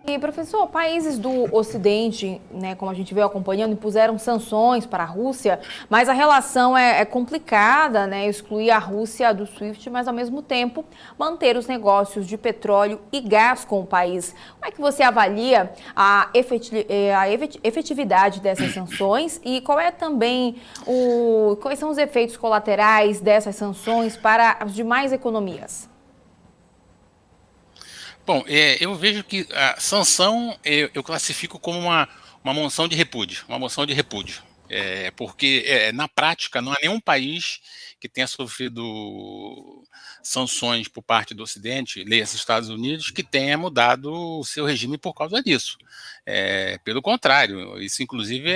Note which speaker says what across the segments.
Speaker 1: E, professor, países do Ocidente, né, como a gente veio acompanhando, impuseram sanções para a Rússia, mas a relação é complicada, né, excluir a Rússia do SWIFT, mas ao mesmo tempo manter os negócios de petróleo e gás com o país. Como é que você avalia a efetividade dessas sanções e qual é também quais são os efeitos colaterais dessas sanções para as demais economias?
Speaker 2: Bom, eu vejo que a sanção eu classifico como uma moção de repúdio, uma moção de repúdio. Porque na prática não há nenhum país que tenha sofrido sanções por parte do Ocidente, leia-se Estados Unidos, que tenha mudado o seu regime por causa disso. Pelo contrário, isso inclusive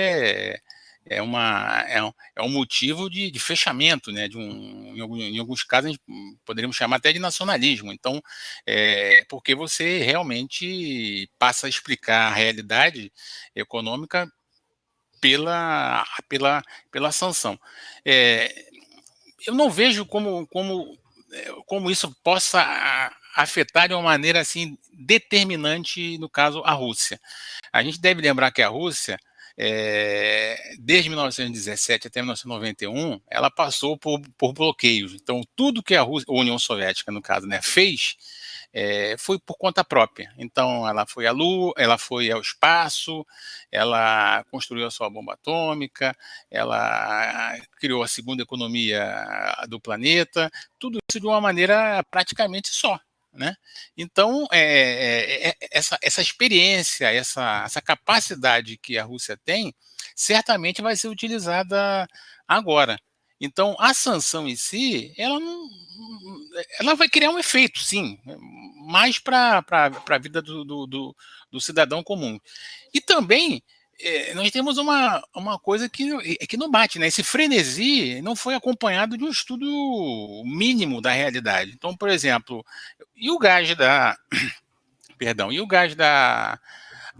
Speaker 2: é um motivo de fechamento, né, em alguns casos a gente poderíamos chamar até de nacionalismo. Então, porque você realmente passa a explicar a realidade econômica pela, pela sanção. É, eu não vejo como isso possa afetar de uma maneira assim determinante, no caso, a Rússia. A gente deve lembrar que a Rússia, desde 1917 até 1991, ela passou por bloqueios. Então, tudo que a União Soviética, no caso, né, fez, foi por conta própria. Então, ela foi à Lua, ela foi ao espaço, ela construiu a sua bomba atômica, ela criou a segunda economia do planeta, tudo isso de uma maneira praticamente só. Né? Então, essa experiência, essa capacidade que a Rússia tem, certamente vai ser utilizada agora. Então, a sanção em si, ela vai criar um efeito, sim, mais para a vida do cidadão comum. E também nós temos uma coisa que não bate, né? Esse frenesi não foi acompanhado de um estudo mínimo da realidade. Então, por exemplo, e o gás perdão, e o gás da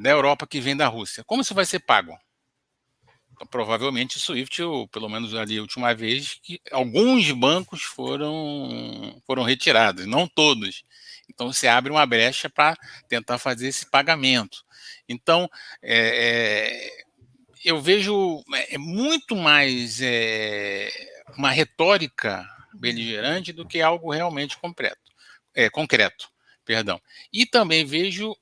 Speaker 2: Europa que vem da Rússia? Como isso vai ser pago? Então, provavelmente o SWIFT, ou pelo menos ali a última vez, que alguns bancos foram retirados, não todos. Então você abre uma brecha para tentar fazer esse pagamento. Então, eu vejo muito mais uma retórica beligerante do que algo realmente concreto, perdão. E também vejo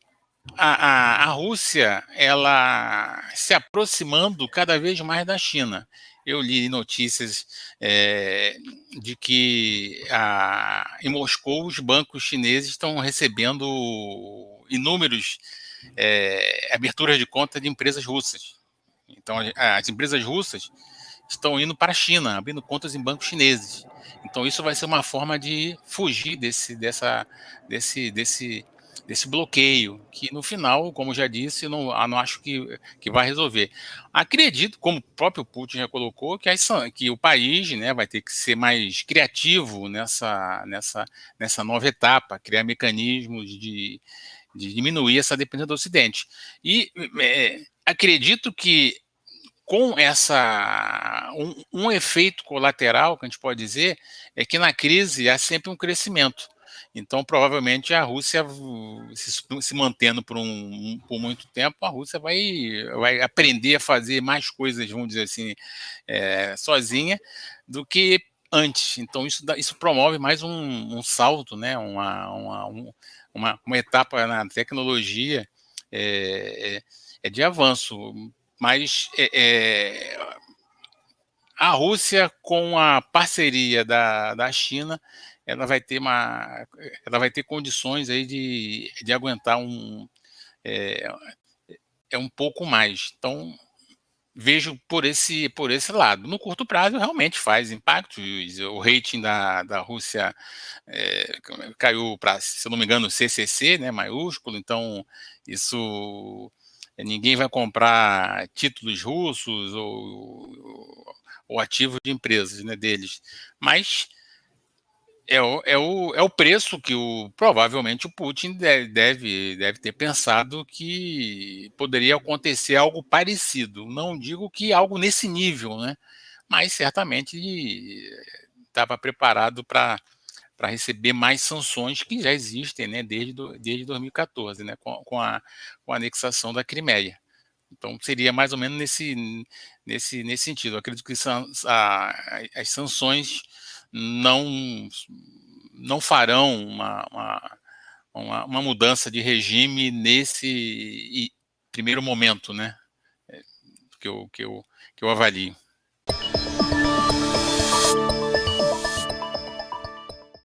Speaker 2: a Rússia ela se aproximando cada vez mais da China. Eu li notícias de que em Moscou os bancos chineses estão recebendo inúmeros aberturas de conta de empresas russas. Então, as empresas russas estão indo para a China, abrindo contas em bancos chineses. Então, isso vai ser uma forma de fugir desse bloqueio, que no final, como já disse, não acho que vai resolver. Acredito, como o próprio Putin já colocou, que o país, né, vai ter que ser mais criativo nessa nova etapa, criar mecanismos de diminuir essa dependência do Ocidente. E acredito que com um efeito colateral que a gente pode dizer é que na crise há sempre um crescimento. Então, provavelmente a Rússia se mantendo por muito tempo, a Rússia vai aprender a fazer mais coisas, vamos dizer assim, sozinha do que antes. Então, isso promove mais um salto, né? Uma etapa na tecnologia de avanço. Mas a Rússia, com a parceria da China, ela vai ter ela vai ter condições aí de aguentar é, um pouco mais. Então, vejo por esse lado. No curto prazo, realmente faz impacto. O rating da Rússia caiu para, se eu não me engano, CCC, né, maiúsculo. Então, isso ninguém vai comprar títulos russos ou ativos de empresas, né, deles. Mas é o preço que provavelmente o Putin deve ter pensado que poderia acontecer algo parecido. Não digo que algo nesse nível, né? Mas certamente estava preparado para receber mais sanções que já existem, né, desde 2014, né, com a anexação da Crimeia. Então, seria mais ou menos nesse sentido. Eu acredito que as sanções não, não farão uma mudança de regime nesse primeiro momento, né? Que eu avalio.